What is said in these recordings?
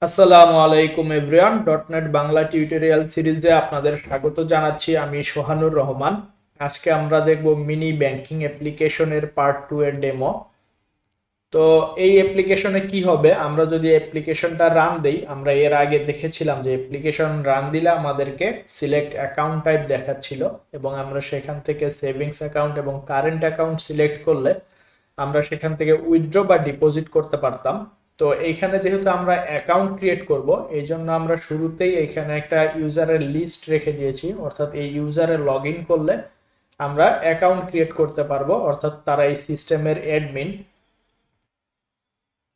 আসসালামু আলাইকুম everyone. ডটনেট Bangla tutorial সিরিজে আপনাদের স্বাগত জানাচ্ছি। আমি সোহানুর রহমান। আজকে আমরা দেখব মিনি ব্যাংকিং অ্যাপ্লিকেশনের পার্ট 2 এর ডেমো। তো এই অ্যাপ্লিকেশনে কি হবে, আমরা যদি অ্যাপ্লিকেশনটা রান দেই, আমরা এর আগে দেখেছিলাম যে অ্যাপ্লিকেশন রান দিলে আমাদেরকে সিলেক্ট অ্যাকাউন্ট টাইপ দেখাচ্ছিল এবং আমরা সেখান থেকে সেভিংস অ্যাকাউন্ট এবং কারেন্ট অ্যাকাউন্ট সিলেক্ট করলে আমরা সেখান থেকে উইথড্র বা ডিপোজিট করতে পারতাম। তো এইখানে যেহেতু আমরা অ্যাকাউন্ট ক্রিয়েট করব, এই জন্য আমরা শুরুতেই এখানে একটা ইউজারের লিস্ট রেখে দিয়েছি, অর্থাৎ এই ইউজারে লগ ইন করলে আমরা অ্যাকাউন্ট ক্রিয়েট করতে পারবো, অর্থাৎ তারা এই সিস্টেমের অ্যাডমিন।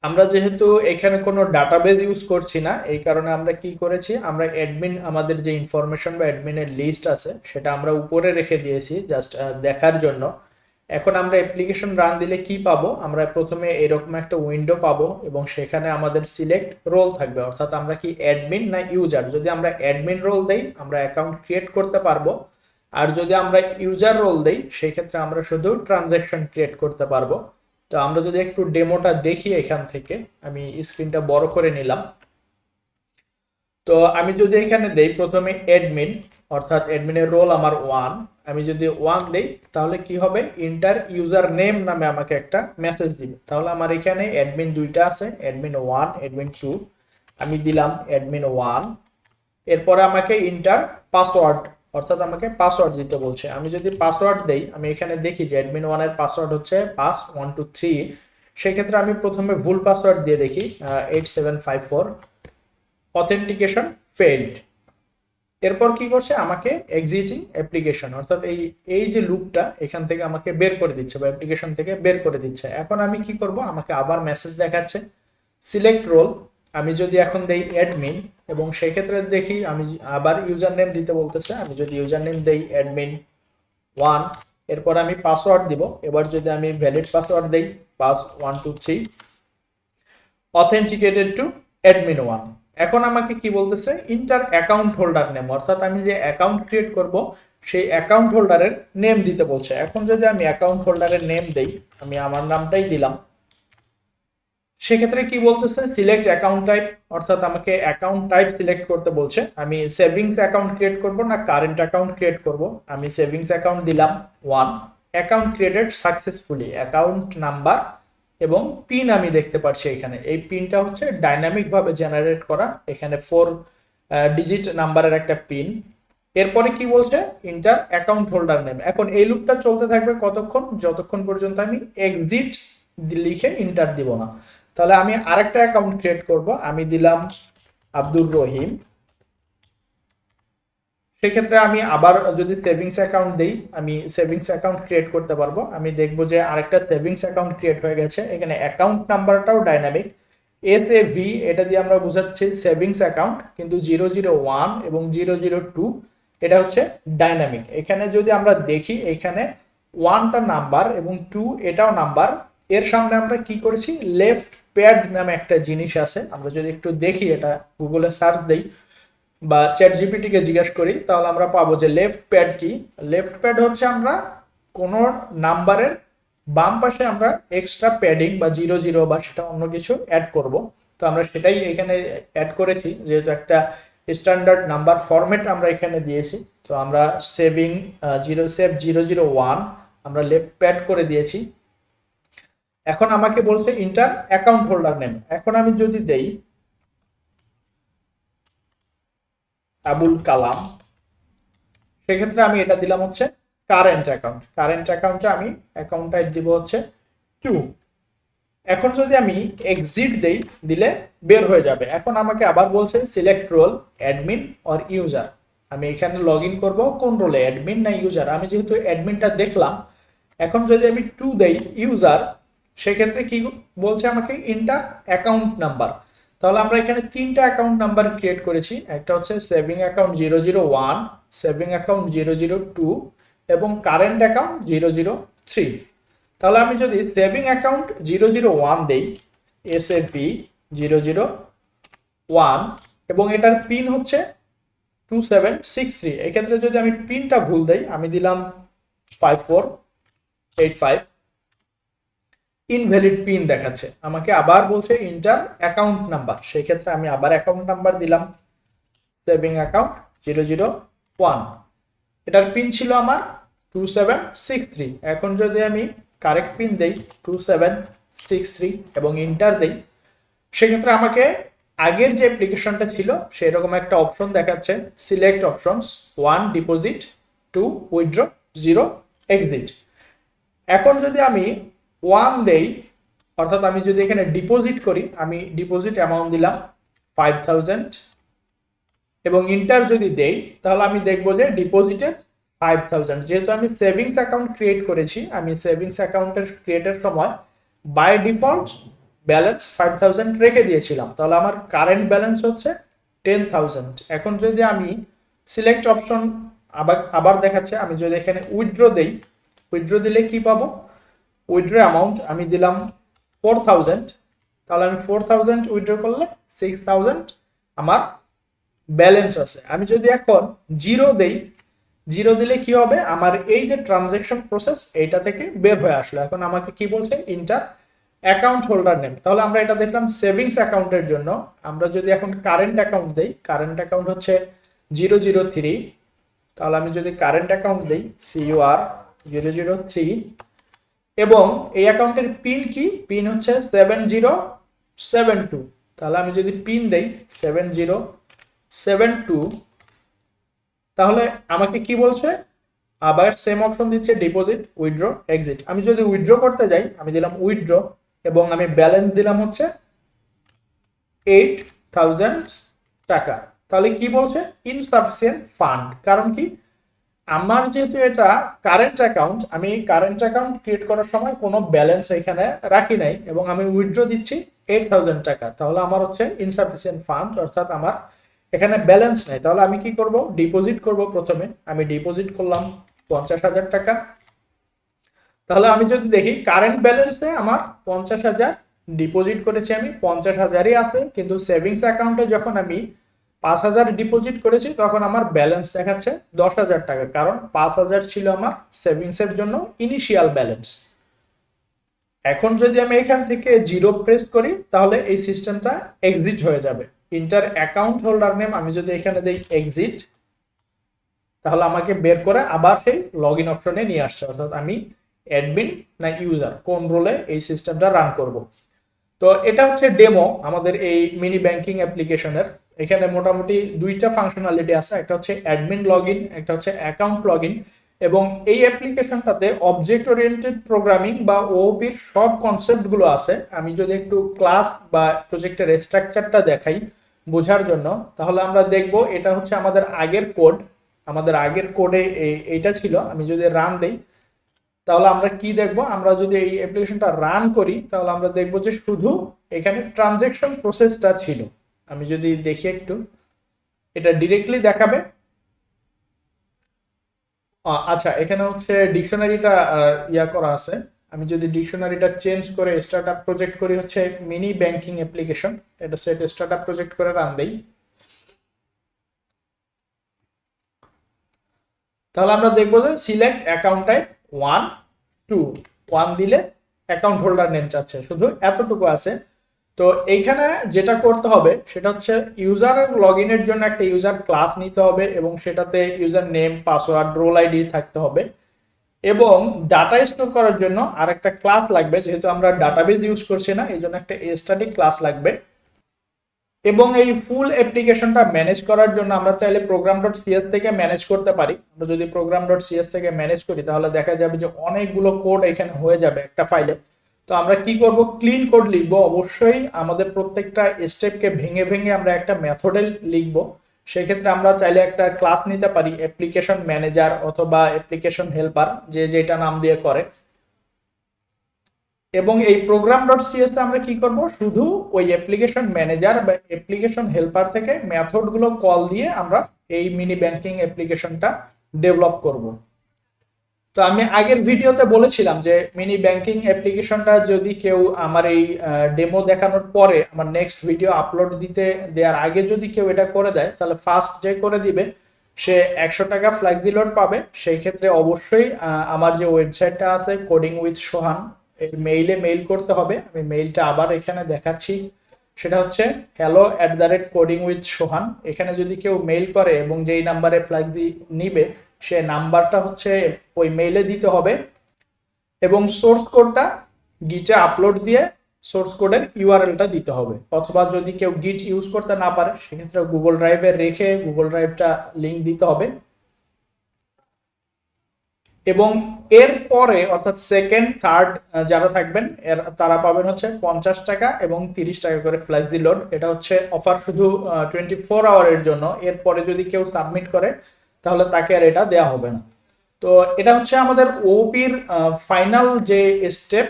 আমরা যেহেতু এখানে কোনো ডাটাবেজ ইউজ করছি না, এই কারণে আমরা কি করেছি, আমরা অ্যাডমিন আমাদের যে ইনফরমেশন বা অ্যাডমিনের লিস্ট আছে সেটা আমরা উপরে রেখে দিয়েছি জাস্ট দেখার জন্য। এখন আমরা অ্যাপ্লিকেশন রান দিলে কি পাবো, আমরা প্রথমে এরকম একটা উইন্ডো পাবো এবং সেখানে আমাদের সিলেক্ট রোল থাকবে, অর্থাৎ আমরা কি অ্যাডমিন না ইউজার। যদি আমরা অ্যাডমিন রোল দেই আমরা অ্যাকাউন্ট ক্রিয়েট করতে পারবো, আর যদি আমরা ইউজার রোল দেই সেই ক্ষেত্রে আমরা শুধু ট্রানজ্যাকশন ক্রিয়েট করতে পারবো। তো আমরা যদি একটু ডেমোটা দেখি এখান থেকে, আমি স্ক্রিনটা বড় করে নিলাম। তো আমি যদি এখানে দেই প্রথমে অ্যাডমিন, অর্থাৎ অ্যাডমিনের রোল আমার 1, আমি যদি 1 দেই তাহলে কি হবে, ইন্টার ইউজার নেম নামে আমাকে একটা মেসেজ দিবে। তাহলে আমার এখানে অ্যাডমিন দুইটা আছে, অ্যাডমিন 1 অ্যাডমিন 2। আমি দিলাম অ্যাডমিন 1, এরপরে আমাকে ইন্টার পাসওয়ার্ড, অর্থাৎ আমাকে পাসওয়ার্ড দিতে বলছে। আমি যদি পাসওয়ার্ড দেই, আমি এখানে দেখি যে অ্যাডমিন 1 এর পাসওয়ার্ড হচ্ছে পাস 1 2 3। সেক্ষেত্রে আমি প্রথমে ভুল পাসওয়ার্ড দিয়ে দেখি 8754, অথেন্টিকেশন ফেইল্ড। এরপর কি করছে, আমাকে এক্সিটিং অ্যাপ্লিকেশন, অর্থাৎ এই এই যে লুপটা এখান থেকে আমাকে বের করে দিচ্ছে বা অ্যাপ্লিকেশন থেকে বের করে দিচ্ছে। এখন আমি কি করব, আমাকে আবার মেসেজ দেখাচ্ছে সিলেক্ট রোল। আমি যদি এখন দেই অ্যাডমিন এবং সেই ক্ষেত্রে দেখি আমি আবার ইউজার নেম দিতে বলতেছে, আমি যদি ইউজার নেম দেই অ্যাডমিন 1, এরপর আমি পাসওয়ার্ড দিব। এবার যদি আমি ভ্যালিড পাসওয়ার্ড দেই পাস 1 2 3 অথেন্টিকেটেড টু অ্যাডমিন 1। এখন আমাকে কি বলতেছে, ইন্টার অ্যাকাউন্ট হোল্ডার নেম, অর্থাৎ আমি যে অ্যাকাউন্ট ক্রিয়েট করব সেই অ্যাকাউন্ট হোল্ডারের নেম দিতে বলছে। এখন যদি আমি অ্যাকাউন্ট হোল্ডারের নেম দেই, আমি আমার নামটাই দিলাম। সেক্ষেত্রে কি বলতেছে, সিলেক্ট অ্যাকাউন্ট টাইপ, অর্থাৎ আমাকে অ্যাকাউন্ট টাইপ সিলেক্ট করতে বলছে। আমি সেভিংস অ্যাকাউন্ট ক্রিয়েট করব না কারেন্ট অ্যাকাউন্ট ক্রিয়েট করব। আমি সেভিংস অ্যাকাউন্ট দিলাম 1, account created successfully, account number এবং পিন আমি দেখতে পাচ্ছি এখানে। এই পিনটা হচ্ছে ডাইনামিক ভাবে জেনারেট করা, এখানে 4 ডিজিট নাম্বারের একটা পিন। এরপরে কি বলছে, ইন্টার অ্যাকাউন্ট হোল্ডার নেম। এখন এই লুপটা চলতে থাকবে কতক্ষণ, যতক্ষণ পর্যন্ত আমি এক্সিট লিখে ইন্টার দিব না। তাহলে আমি আরেকটা অ্যাকাউন্ট ক্রিয়েট করব, আমি দিলাম আব্দুর রহিম। সেক্ষেত্রে আমি আবার যদি সেভিংস অ্যাকাউন্ট দেই, আমি সেভিংস অ্যাকাউন্ট ক্রিয়েট করতে পারবো। আমি দেখবো যে আরেকটা সেভিংস অ্যাকাউন্ট ক্রিয়েট হয়ে গেছে। এখানে অ্যাকাউন্ট নাম্বারটাও ডাইনামিক, SAV, এটা দিয়ে আমরা বোঝাচ্ছি সেভিংস অ্যাকাউন্ট, কিন্তু 001 এবং 002 এটা হচ্ছে ডাইনামিক। এখানে যদি আমরা দেখি, এখানে 1টা নাম্বার এবং 2 এটাও নাম্বার। এর সামনে আমরা কি করেছি, লেফট প্যাড নামে একটা জিনিস আছে। আমরা যদি একটু দেখি, এটা গুগলে সার্চ দেই বা চ্যাট জিপিটি কে জিজ্ঞাসা করি, তাহলে আমরা পাবো যে লেফট প্যাড কি। লেফট প্যাড হচ্ছে আমরা কোন নাম্বারের বাম পাশে আমরা এক্সট্রা প্যাডিং বা 00 বা সেটা অন্য কিছু অ্যাড করব। তো আমরা সেটাই এখানে অ্যাড করেছি, যেহেতু একটা স্ট্যান্ডার্ড নাম্বার ফরম্যাট আমরা এখানে দিয়েছি। তো আমরা সেভিং 001 আমরা লেফট প্যাড করে দিয়েছি। এখন আমাকে বলছে ইন্টার অ্যাকাউন্ট হোল্ডার নেম। এখন আমি যদি দেই আবুল কালাম, সেক্ষেত্রে আমি এটা দিলাম হচ্ছে কারেন্ট অ্যাকাউন্ট। কারেন্ট অ্যাকাউন্টে আমি অ্যাকাউন্ট টাইপ দিব হচ্ছে 2। এখন যদি আমি এক্সিট দেই, দিলে বের হয়ে যাবে। এখন আমাকে আবার বলছে select role admin or user. আমি এখানে লগ ইন করবো কোন রোলে, অ্যাডমিন না ইউজার। আমি যেহেতু অ্যাডমিনটা দেখলাম, এখন যদি আমি 2 দেই ইউজার, সেক্ষেত্রে কি বলছে আমাকে ইন্টার অ্যাকাউন্ট নাম্বার। তাহলে আমরা এখানে 3টা অ্যাকাউন্ট নাম্বার ক্রিয়েট করেছি, একটা হচ্ছে সেভিং অ্যাকাউন্ট 001, সেভিং অ্যাকাউন্ট 002 এবং কারেন্ট অ্যাকাউন্ট 003। তাহলে আমি যদি সেভিং অ্যাকাউন্ট 001 দেই, SAP 001, এবং এটার পিন হচ্ছে 2763। এক্ষেত্রে যদি আমি পিনটা ভুল দেই, আমি দিলাম 5485, ইনভ্যালিড পিন দেখাচ্ছে, আমাকে আবার বলছে ইন্টার অ্যাকাউন্ট নাম্বার। সেই ক্ষেত্রে আমি আবার অ্যাকাউন্ট নাম্বার দিলাম, সেভিং অ্যাকাউন্ট 001, এটার পিন ছিল আমার 2763। এখন যদি আমি কারেক্ট পিন দেই 2763 এবং ইন্টার দেই, সেক্ষেত্রে আমাকে আগের যে অ্যাপ্লিকেশনটা ছিল সেরকম একটা অপশন দেখাচ্ছে, select options 1 deposit, 2 withdraw, 0 exit. এখন যদি আমি 1 দেই, অর্থাৎ আমি যদি এখানে ডিপোজিট করি, আমি ডিপোজিট অ্যামাউন্ট দিলাম 5000 এবং ইন্টার যদি দেই, তাহলে আমি দেখবো যে ডিপোজিটেড 5000। যেহেতু আমি সেভিংস অ্যাকাউন্ট ক্রিয়েট করেছি, আমি সেভিংস অ্যাকাউন্টের ক্রিয়েটের সময় বাই ডিফল্ট ব্যালেন্স 5000 রেখে দিয়েছিলাম, তাহলে আমার কারেন্ট ব্যালেন্স হচ্ছে 10000। এখন যদি আমি সিলেক্ট অপশন আবার দেখাচ্ছে, আমি যদি এখানে উইথড্র দেই, উইথড্র দিলে কি পাবো, উইথড্র অ্যামাউন্ট আমি দিলাম 4000, তাহলে আমি 4000 উইথড্র করলে 6000 আমার ব্যালেন্স আছে। আমি যদি এখন 0 দেই, 0 দিলে কি হবে, আমার এই যে ট্রানজ্যাকশন প্রসেস এইটা থেকে বের হয়ে আসলো। এখন আমাকে কি বলছে, ইন্টার অ্যাকাউন্ট হোল্ডার নেম। তাহলে আমরা এটা দেখলাম সেভিংস অ্যাকাউন্টের জন্য। আমরা যদি এখন কারেন্ট অ্যাকাউন্ট দেই, কারেন্ট অ্যাকাউন্ট হচ্ছে 003, তাহলে আমি যদি কারেন্ট অ্যাকাউন্ট দেই CUR 003 এবং এই অ্যাকাউন্টের পিন কি, পিন হচ্ছে 7072, তাহলে আমি যদি পিন দেই 7072, তাহলে আমাকে কি বলছে, আবার সেম অপশন দিচ্ছে ডিপোজিট, উইথড্র, এক্সিট। আমি যদি উইথড্র করতে যাই, আমি দিলাম উইথড্র এবং আমি ব্যালেন্স দিলাম হচ্ছে 8000 টাকা। তাহলে কি বলছে, ইনসাফিসিয়েন্ট ফান্ড। কারণ কি, আমার যেহেতু এটা কারেন্ট অ্যাকাউন্ট, আমি কারেন্ট অ্যাকাউন্ট ক্রিয়েট করার সময় কোনো ব্যালেন্স এখানে রাখি নাই এবং আমি উইথড্র দিচ্ছি 8000 টাকা, তাহলে আমার হচ্ছে ইনসাফিসিয়েন্ট ফান্ড, অর্থাৎ আমার এখানে ব্যালেন্স নেই। তাহলে আমি কি করব, ডিপোজিট করব। প্রথমে আমি ডিপোজিট করলাম 50000 টাকা। তাহলে আমি যদি দেখি কারেন্ট ব্যালেন্সে আমার 50000 ডিপোজিট করেছি, আমি 50000ই আছে, কিন্তু সেভিংস অ্যাকাউন্টে যখন আমি 5000 ডিপোজিট করেছি তখন আমার ব্যালেন্স দেখাচ্ছে 10000 টাকা, কারণ 5000 ছিল আমার সেভিংসের জন্য ইনিশিয়াল ব্যালেন্স। এখন যদি আমি এখান থেকে 0 প্রেস করি, তাহলে এই সিস্টেমটা এক্সিট হয়ে যাবে। ইন্টার অ্যাকাউন্ট হোল্ডার নেম আমি যদি এখানে দেই এক্সিট, তাহলে আমাকে বের করে আবার সেই লগ ইন অপশনে নিয়ে আসছে, অর্থাৎ আমি অ্যাডমিন না ইউজার কোন রোলে এই সিস্টেমটা রান করব। তো এটা হচ্ছে ডেমো আমাদের এই মিনি ব্যাংকিং অ্যাপ্লিকেশনের। এখানে মোটামুটি দুইটা ফাংশনালিটি আছে, একটা হচ্ছে অ্যাডমিন লগ ইন, একটা হচ্ছে অ্যাকাউন্ট লগ ইন। এবং এই অ্যাপ্লিকেশনটাতে অবজেক্ট ওরিয়েন্টেড প্রোগ্রামিং বা ওওপির সব কনসেপ্টগুলো আছে। আমি যদি একটু ক্লাস বা প্রজেক্টের স্ট্রাকচারটা দেখাই বোঝার জন্য, তাহলে আমরা দেখব এটা হচ্ছে আমাদের আগের কোড। আমাদের আগের কোডে এইটা ছিল। আমি যদি রান দেই, তাহলে আমরা কি দেখব, আমরা যদি এই অ্যাপ্লিকেশনটা রান করি, তাহলে আমরা দেখব যে শুধু এখানে ট্রানজ্যাকশন প্রসেসটা ছিল। আমি যদি দেখি একটু, এটা ডিরেক্টলি দেখাবে। আচ্ছা, এখানে হচ্ছে ডিকশনারিটা ইয়া করা আছে। আমি যদি ডিকশনারিটা চেঞ্জ করে স্টার্টআপ প্রজেক্ট করি, হচ্ছে মিনি ব্যাংকিং অ্যাপ্লিকেশন, এটা সেট স্টার্টআপ প্রজেক্ট করে রান দেই, তাহলে আমরা দেখবো যে সিলেক্ট অ্যাকাউন্ট টাইপ 1 দিলে অ্যাকাউন্ট হোল্ডার নেম চাচ্ছে, শুধু এতটুকু আছে। তো এইখানে যেটা করতে হবে সেটা হচ্ছে ইউজারের লগ ইনের জন্য একটা ইউজার ক্লাস নিতে হবে এবং সেটাতে user name, password, role ID থাকতে হবে এবং ডাটা স্টোর করার জন্য আরেকটা ক্লাস লাগবে। যেহেতু আমরা ডাটাবেজ ইউজ করছি না, এই জন্য একটা স্ট্যাটিক ক্লাস লাগবে। এবং এই ফুল অ্যাপ্লিকেশনটা ম্যানেজ করার জন্য আমরা চাইলে program.cs থেকে ম্যানেজ করতে পারি। আমরা যদি program.cs থেকে ম্যানেজ করি, তাহলে দেখা যাবে যে অনেকগুলো কোড এখানে হয়ে যাবে একটা ফাইলে। তো আমরা কি করব, ক্লিন কোড লিখব। অবশ্যই আমাদের প্রত্যেকটা স্টেপকে ভেঙে ভেঙে আমরা একটা মেথডে লিখব। সেই ক্ষেত্রে আমরা চাইলে একটা ক্লাস নিতে পারি, অ্যাপ্লিকেশন ম্যানেজার অথবা অ্যাপ্লিকেশন হেল্পার, যে যেটা নাম দিয়ে করে। এবং এই program.cs এ আমরা কি করব, শুধু ওই অ্যাপ্লিকেশন ম্যানেজার বা অ্যাপ্লিকেশন হেল্পার থেকে মেথড গুলো কল দিয়ে আমরা এই মিনি ব্যাংকিং অ্যাপ্লিকেশনটা ডেভেলপ করব। তো আমি আগের ভিডিওতে বলেছিলাম যে মিনি ব্যাংকিং অ্যাপ্লিকেশনটা যদি কেউ আমার এই ডেমো দেখানোর পরে আমার নেক্সট ভিডিও আপলোড দেওয়ার আগে যদি কেউ এটা করে দেয়, তাহলে ফার্স্ট যে করে দিবে সে 100 টাকা ফ্লেক্সি লোড পাবে। সেই ক্ষেত্রে অবশ্যই আমার যে ওয়েবসাইটটা আছে কোডিং উইথ সোহান, এর মেইলে মেইল করতে হবে। আমি মেইলটা আবার এখানে দেখাচ্ছি, সেটা হচ্ছে hello@codingwithsohan। এখানে যদি কেউ মেইল করে এবং যেই নাম্বারে ফ্ল্যাক্সি নিবে সে নাম্বারটা হচ্ছে ওই মেইলে দিতে হবে এবং সোর্স কোডটা গিটে আপলোড দিয়ে সোর্স কোডের ইউআরএলটা দিতে হবে। অথবা যদি কেউ গিট ইউজ করতে না পারে সেক্ষেত্রে গুগল ড্রাইভে রেখে গুগল ড্রাইভটা লিংক দিতে হবে। এবং এর পরে অর্থাৎ সেকেন্ড থার্ড যারা থাকবেন তারা পাবেন হচ্ছে 50 টাকা এবং 30 টাকা করে ফ্ল্যাক্সি লোড। এটা হচ্ছে অফার শুধু 24 আওয়ারের জন্য। এরপরে যদি কেউ সাবমিট করে তাহলে তাকে আর এটা দেওয়া হবে না। তো এটা হচ্ছে আমাদের ওপির ফাইনাল যে স্টেপ,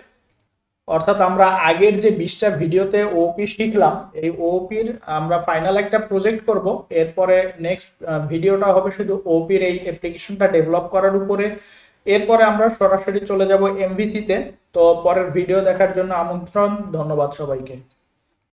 অর্থাৎ আমরা আগের যে 20টা ভিডিওতে ওপি শিখলাম এই ওপির আমরা ফাইনাল একটা প্রজেক্ট করব। এরপরে নেক্সট ভিডিওটা হবে শুধু ওপির এই অ্যাপ্লিকেশনটা ডেভেলপ করার উপরে। এরপরে আমরা সরাসরি চলে যাব এমভিসিতে। তো পরের ভিডিও দেখার জন্য আমন্ত্রণ। ধন্যবাদ সবাইকে।